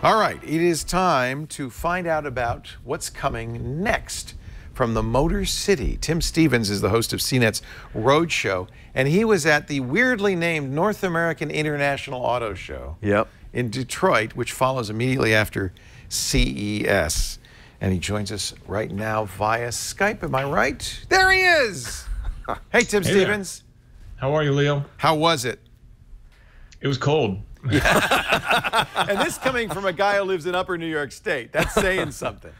All right, it is time to find out about what's coming next from the Motor City. Tim Stevens is the host of CNET's Roadshow, and he was at the weirdly named North American International Auto Show in Detroit, which follows immediately after CES. And he joins us right now via Skype. Am I right? There he is! Hey, Tim Stevens. How are you, Leo? How was it? It was cold. Yeah. And this coming from a guy who lives in Upper New York State. That's saying something.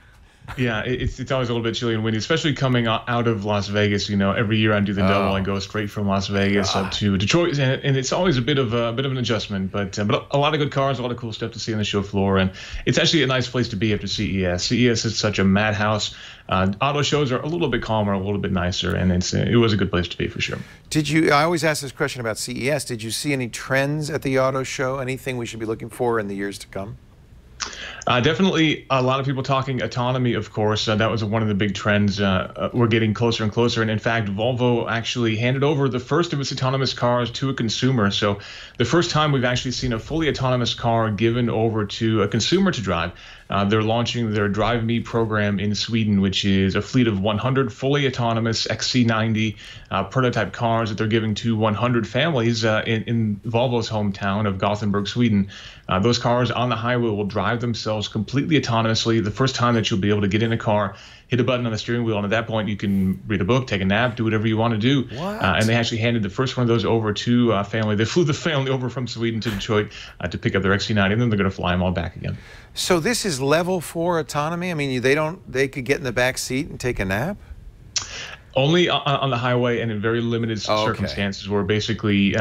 Yeah, it's always a little bit chilly and windy, especially coming out of Las Vegas. You know, every year I do the double. I go straight from Las Vegas up to Detroit, and it's always a bit of an adjustment. But a lot of good cars, a lot of cool stuff to see on the show floor, and it's actually a nice place to be after CES. CES is such a madhouse. Auto shows are a little bit calmer, a little bit nicer, and it was a good place to be for sure. I always ask this question about CES. Did you see any trends at the auto show? Anything we should be looking for in the years to come? Definitely a lot of people talking autonomy, of course. That was one of the big trends. We're getting closer and closer. And in fact, Volvo actually handed over the first of its autonomous cars to a consumer. So the first time we've actually seen a fully autonomous car given over to a consumer to drive. They're launching their Drive Me program in Sweden, which is a fleet of 100 fully autonomous XC90 prototype cars that they're giving to 100 families in Volvo's hometown of Gothenburg, Sweden. Those cars on the highway will drive themselves completely autonomously. The first time that you'll be able to get in a car, hit a button on the steering wheel, and at that point you can read a book, take a nap, do whatever you want to do. And they actually handed the first one of those over to a family. They flew the family over from Sweden to Detroit to pick up their XC90, and then they're going to fly them all back again. So this is level 4 autonomy? I mean, they could get in the back seat and take a nap? Only on the highway and in very limited circumstances where basically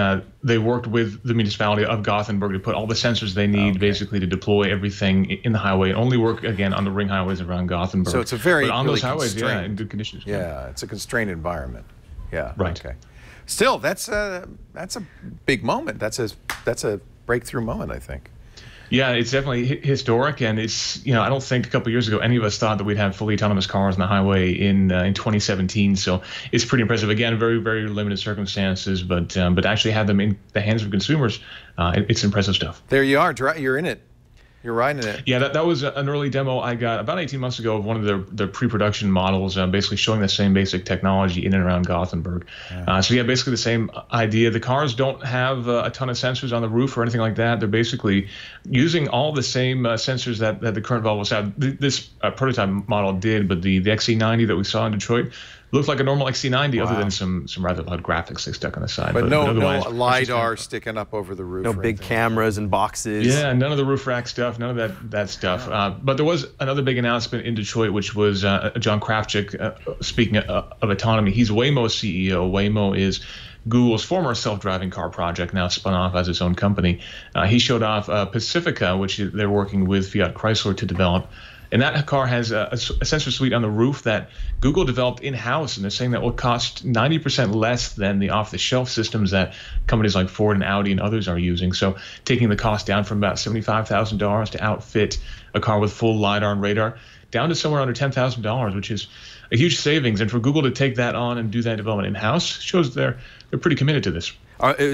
they worked with the municipality of Gothenburg to put all the sensors they need basically to deploy everything in the highway and only work, again, on the ring highways around Gothenburg. So it's a very on those highways, in good conditions. Yeah, it's a constrained environment. Yeah. Right. Okay. Still, that's a big moment. That's a breakthrough moment, I think. Yeah, it's definitely historic, and it's, I don't think a couple of years ago any of us thought that we'd have fully autonomous cars on the highway in 2017. So it's pretty impressive. Again, very, very limited circumstances, but actually have them in the hands of consumers. It's impressive stuff. There you are. You're in it. You're riding it. Yeah, that was an early demo I got about 18 months ago of one of their pre-production models, basically showing the same basic technology in and around Gothenburg. So yeah, basically the same idea. The cars don't have a ton of sensors on the roof or anything like that. They're basically using all the same sensors that the current Volvos have. This prototype model did, but the XC90 that we saw in Detroit looked like a normal XC90, other than some rather loud graphics they stuck on the side. But no LiDAR sticking up over the roof. No big cameras and boxes. Yeah, none of the roof rack stuff, none of that stuff. But there was another big announcement in Detroit, which was John Krafchick, speaking of autonomy. He's Waymo's CEO. Waymo is Google's former self-driving car project, now spun off as its own company. He showed off Pacifica, which they're working with Fiat Chrysler to develop. And that car has a sensor suite on the roof that Google developed in-house, and they're saying that will cost 90% less than the off-the-shelf systems that companies like Ford and Audi and others are using. So taking the cost down from about $75,000 to outfit a car with full LiDAR and radar down to somewhere under $10,000, which is a huge savings. And for Google to take that on and do that development in-house shows they're pretty committed to this.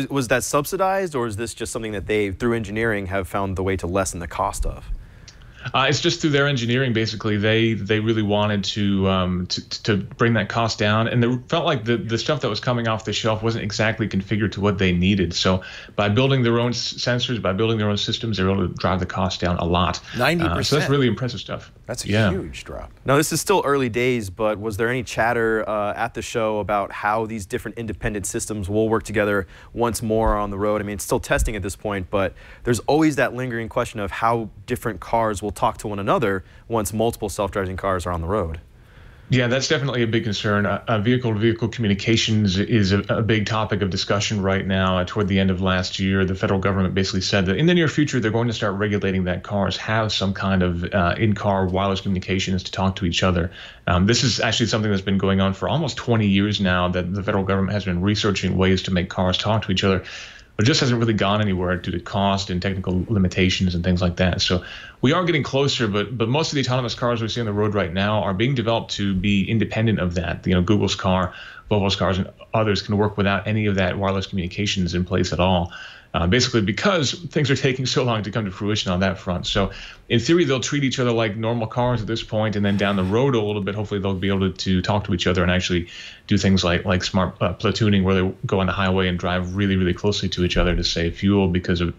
Was that subsidized, or is this just something that they, through engineering, have found the way to lessen the cost of? It's just through their engineering, basically. They really wanted to bring that cost down, and they felt like the stuff that was coming off the shelf wasn't exactly configured to what they needed. So by building their own sensors, by building their own systems, they were able to drive the cost down a lot. 90%. So that's really impressive stuff. That's a huge drop. Now, this is still early days, but was there any chatter at the show about how these different independent systems will work together once more on the road? I mean, it's still testing at this point, but there's always that lingering question of how different cars will talk to one another once multiple self-driving cars are on the road. Yeah, that's definitely a big concern. Vehicle-to-vehicle communications is a big topic of discussion right now. Toward the end of last year, the federal government basically said that in the near future, they're going to start regulating that cars have some kind of in-car wireless communications to talk to each other. This is actually something that's been going on for almost 20 years now, that the federal government has been researching ways to make cars talk to each other. But it just hasn't really gone anywhere due to cost and technical limitations and things like that. So we are getting closer, but most of the autonomous cars we see on the road right now are being developed to be independent of that. Google's car, Volvo's cars, and others can work without any of that wireless communications in place at all. basically because things are taking so long to come to fruition on that front. So in theory, they'll treat each other like normal cars at this point, and then down the road a little bit, hopefully they'll be able to talk to each other and actually do things like smart platooning, where they go on the highway and drive really, really closely to each other to save fuel because of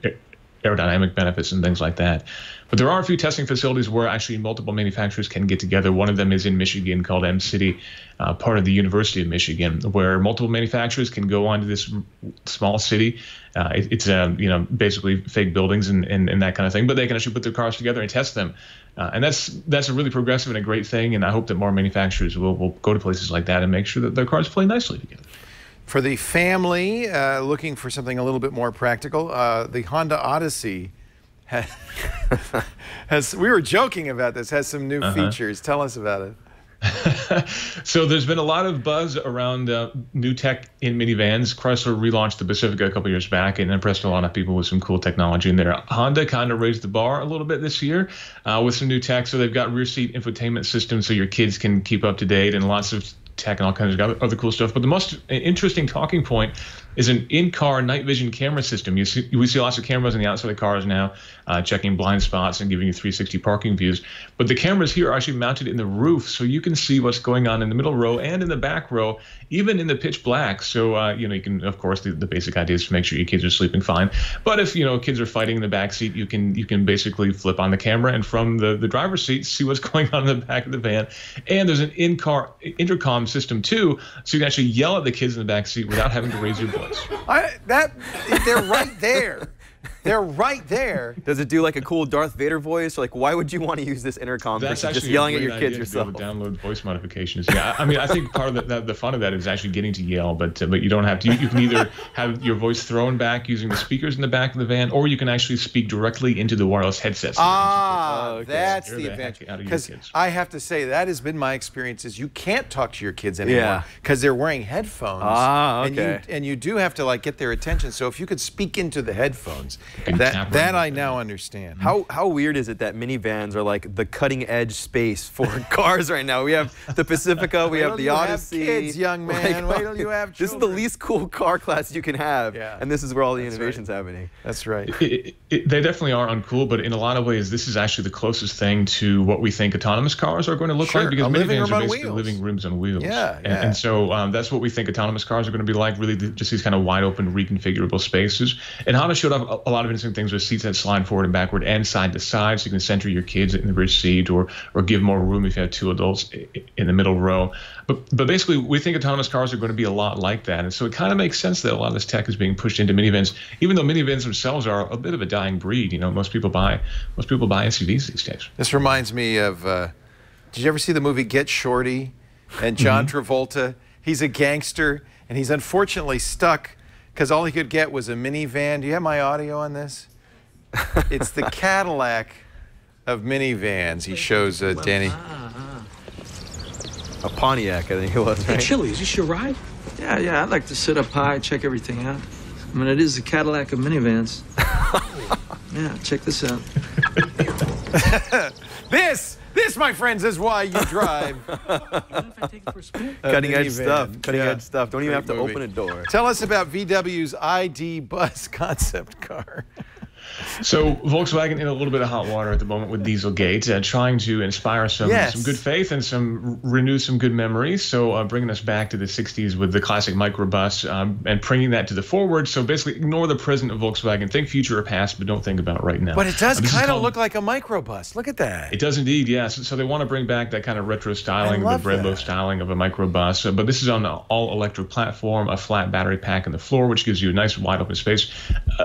aerodynamic benefits and things like that. But there are a few testing facilities where actually multiple manufacturers can get together. One of them is in Michigan called M-City, part of the University of Michigan, where multiple manufacturers can go onto this small city. It's basically fake buildings and that kind of thing, but they can actually put their cars together and test them. And that's a really progressive and a great thing, and I hope that more manufacturers will go to places like that and make sure that their cars play nicely together. For the family looking for something a little bit more practical, the Honda Odyssey has, we were joking about this, has some new features. Tell us about it. So there's been a lot of buzz around new tech in minivans. Chrysler relaunched the Pacifica a couple years back and impressed a lot of people with some cool technology in there. Honda kind of raised the bar a little bit this year with some new tech. So they've got rear seat infotainment systems so your kids can keep up to date, and lots of tech and all kinds of other cool stuff. But the most interesting talking point is an in-car night vision camera system. We see lots of cameras on the outside of cars now, checking blind spots and giving you 360 parking views. But the cameras here are actually mounted in the roof, so you can see what's going on in the middle row and in the back row, even in the pitch black. So you can, of course, the basic idea is to make sure your kids are sleeping fine. But if kids are fighting in the back seat, you can basically flip on the camera and from the driver's seat see what's going on in the back of the van. And there's an in-car intercom system too, so you can actually yell at the kids in the back seat without having to raise your voice. They're right there. They're right there. Does it do like a cool Darth Vader voice? Like, why would you want to use this intercom versus just yelling at your kids yourself? To download voice modifications. Yeah, I mean, I think part of the fun of that is actually getting to yell, but you don't have to. You can either have your voice thrown back using the speakers in the back of the van, or you can actually speak directly into the wireless headsets. That's the advantage. Because I have to say, that has been my experience, is you can't talk to your kids anymore because they're wearing headphones. And you do have to like get their attention. So if you could speak into the headphones, that I now understand. How weird is it that minivans are like the cutting edge space for cars right now? We have the Pacifica, we have the Odyssey. Have kids, young man. Wait till you have children. This is the least cool car class you can have, and this is where all the innovation's happening. That's right. They definitely are uncool, but in a lot of ways, this is actually the closest thing to what we think autonomous cars are going to look like, because minivans are basically living rooms on wheels. And so that's what we think autonomous cars are going to be like, really just these kind of wide open, reconfigurable spaces. And Honda showed up a lot of interesting things with seats that slide forward and backward and side to side, so you can center your kids in the rear seat or give more room if you have two adults in the middle row. But basically, we think autonomous cars are going to be a lot like that. And so it kind of makes sense that a lot of this tech is being pushed into minivans, even though minivans themselves are a bit of a dying breed. Most people buy SUVs these days. This reminds me of, did you ever see the movie Get Shorty? And John Travolta, he's a gangster, and he's unfortunately stuck because all he could get was a minivan. Do you have my audio on this? It's the Cadillac of minivans. He shows Danny. A Pontiac, I think it was, right? Hey, Chili, is this your ride? Yeah, I'd like to sit up high, check everything out. I mean, it is the Cadillac of minivans. Yeah, check this out. This, my friends, is why you drive. Cutting edge stuff. Cutting edge stuff. Don't even have to open a door. Tell us about VW's ID Bus concept car. So Volkswagen in a little bit of hot water at the moment with Dieselgate, trying to inspire some good faith and renew some good memories. So bringing us back to the 60s with the classic microbus and bringing that to the forward. So basically ignore the present of Volkswagen. Think future or past, but don't think about it right now. But it does kind of look like a microbus. Look at that. It does indeed, yes. So they want to bring back that kind of retro styling, the bread loaf styling of a microbus. But this is on an all-electric platform, a flat battery pack in the floor, which gives you a nice wide open space.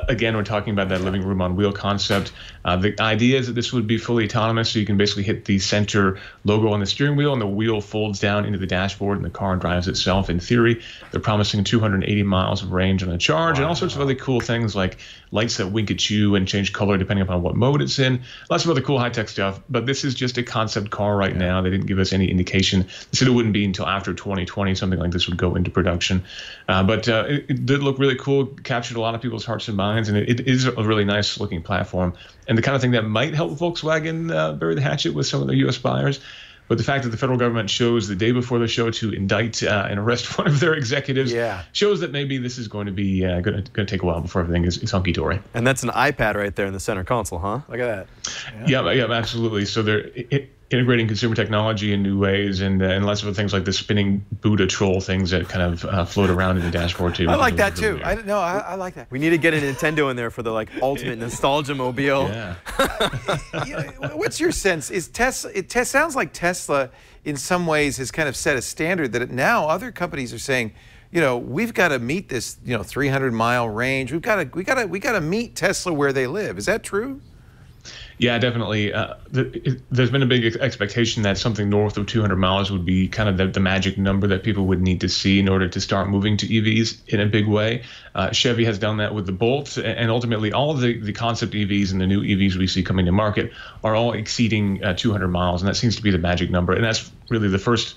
Again, we're talking about that living room on wheel concept. The idea is that this would be fully autonomous, so you can basically hit the center logo on the steering wheel and the wheel folds down into the dashboard and the car drives itself. In theory, they're promising 280 miles of range on a charge and all sorts of other cool things like lights that wink at you and change color depending upon what mode it's in. Lots of other cool high-tech stuff, but this is just a concept car right now. They didn't give us any indication. They said it wouldn't be until after 2020 something like this would go into production. But it did look really cool, captured a lot of people's hearts and minds, and it is a really nice looking platform and the kind of thing that might help Volkswagen bury the hatchet with some of their U.S. buyers. But the fact that the federal government chose the day before the show to indict and arrest one of their executives shows that maybe this is going to be going to take a while before everything is hunky-dory. And that's an iPad right there in the center console, huh? Look at that. Yeah, absolutely. So they're integrating consumer technology in new ways, and less of the things like the spinning Buddha troll things that kind of float around in the dashboard too. I like that too. I like that. We need to get a Nintendo in there for the ultimate nostalgia mobile. Yeah. What's your sense? Is Tesla? It sounds like Tesla, in some ways, has kind of set a standard that now other companies are saying, we've got to meet this, 300-mile range. We got to meet Tesla where they live. Is that true? Yeah, definitely. There's been a big expectation that something north of 200 miles would be kind of the magic number that people would need to see in order to start moving to EVs in a big way. Chevy has done that with the Bolt, and ultimately all of the concept EVs and the new EVs we see coming to market are all exceeding 200 miles, and that seems to be the magic number. And that's really the first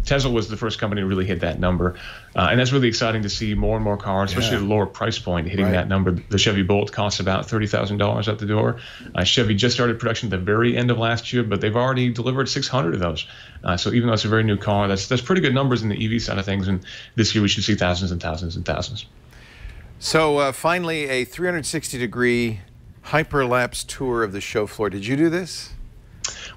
Tesla was the first company to really hit that number, and that's really exciting to see more and more cars, especially at a lower price point, hitting that number. The Chevy Bolt costs about $30,000 at the door. Chevy just started production at the very end of last year, but they've already delivered 600 of those. So even though it's a very new car, that's pretty good numbers in the EV side of things. And this year we should see thousands and thousands and thousands. So finally, a 360-degree hyperlapse tour of the show floor. Did you do this?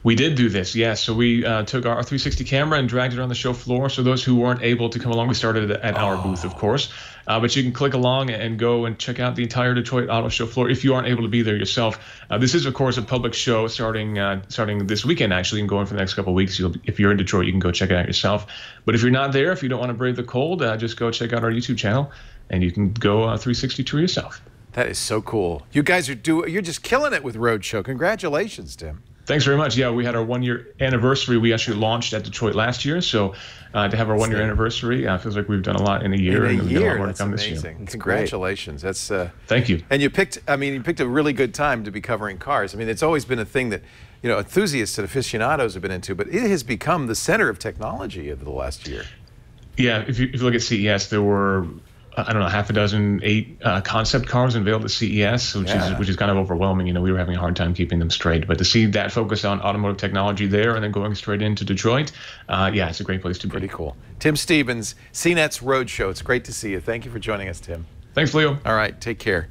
We did do this, yes. So we took our 360 camera and dragged it on the show floor. So those who weren't able to come along, we started at our booth, of course. But you can click along and go and check out the entire Detroit Auto Show floor if you aren't able to be there yourself. This is, of course, a public show starting this weekend, actually, and going for the next couple of weeks. If you're in Detroit, you can go check it out yourself. But if you're not there, if you don't want to brave the cold, just go check out our YouTube channel, and you can go 360 tour yourself. That is so cool. You guys you're just killing it with Roadshow. Congratulations, Tim. Thanks very much. Yeah, we had our 1-year anniversary. We actually launched at Detroit last year, so to have our 1-year anniversary, feels like we've done a lot in a year. In a year, a lot more that's to come amazing. This year. Congratulations. That's thank you. And you picked a really good time to be covering cars. I mean, it's always been a thing that enthusiasts and aficionados have been into, but it has become the center of technology over the last year. Yeah, if you look at CES, there were half a dozen, 8 concept cars unveiled at CES, which is kind of overwhelming. We were having a hard time keeping them straight. But to see that focus on automotive technology there and then going straight into Detroit, it's a great place to be. Pretty cool. Tim Stevens, CNET's Roadshow. It's great to see you. Thank you for joining us, Tim. Thanks, Leo. All right, take care.